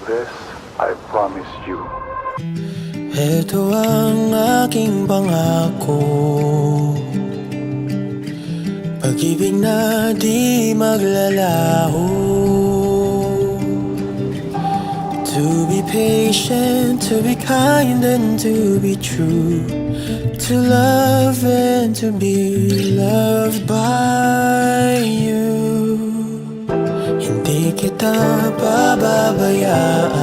best, I promise you. Ito ang aking pangako, pag-ibig na di maglalaho. To be patient, to be kind and to be true, to love and to be loved by you. Hindi kita pababayaan,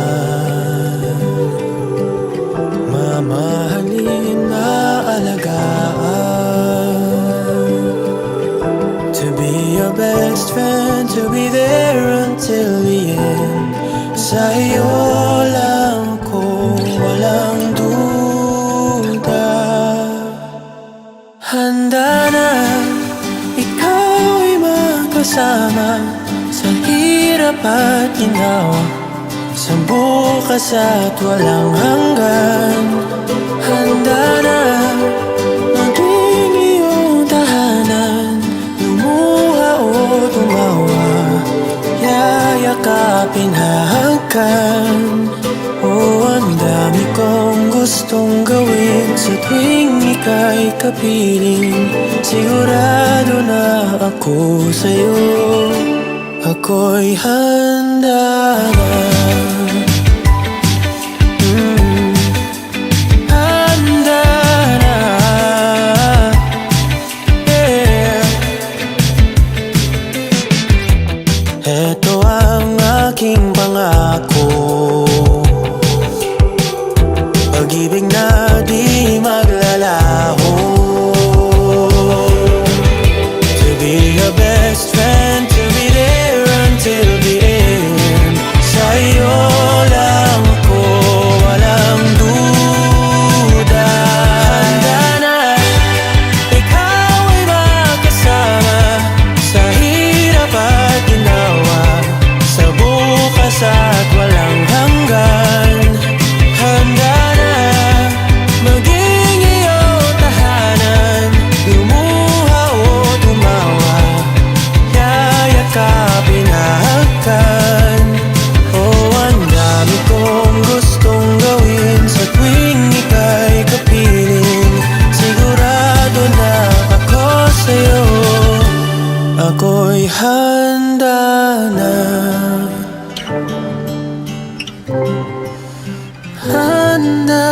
mamahalin na alagaan. To be your best friend, to be there until the end. Sa'yo lang ko walang duda. Handa na ikaw ay magkasama sa hirap at ginawa, sa bukas at walang hanggan. Handa na maging iyong tahanan, lumuha o tumawa, yayakapin, hahagkan. Oh, ang dami kong gustong gawin sa tuwing ika'y kapiling. Sigurado na ako sa'yo, ako'y handa na. Handa na, yeah. Ito ang aking pangako, pag-ibig na di maglalaho. To be your best friend, to be there until the end. Sa'yo lang ako walang duda. Handa na ikaw ay makasama sa hirap at ginawa, sa bukas at walang hanggan. Handa na maging iyong tahanan, lumuha o tumawa, yayakapin, hahagkan. Oh, ang dami kong gustong gawin sa tuwing ika'y kapiling. Sigurado na ako sa'yo, ako'y handa na. Handa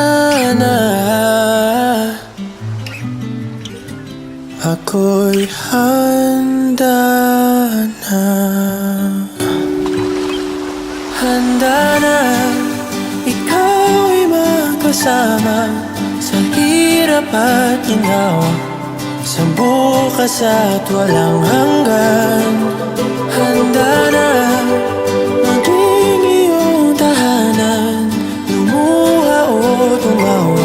na, ako'y handa na. Handa na ikaw ay magkasama sa hirap at ginawa, sa bukas at walang hanggan. Handa na maging iyong tahanan, lumuha o tumawa,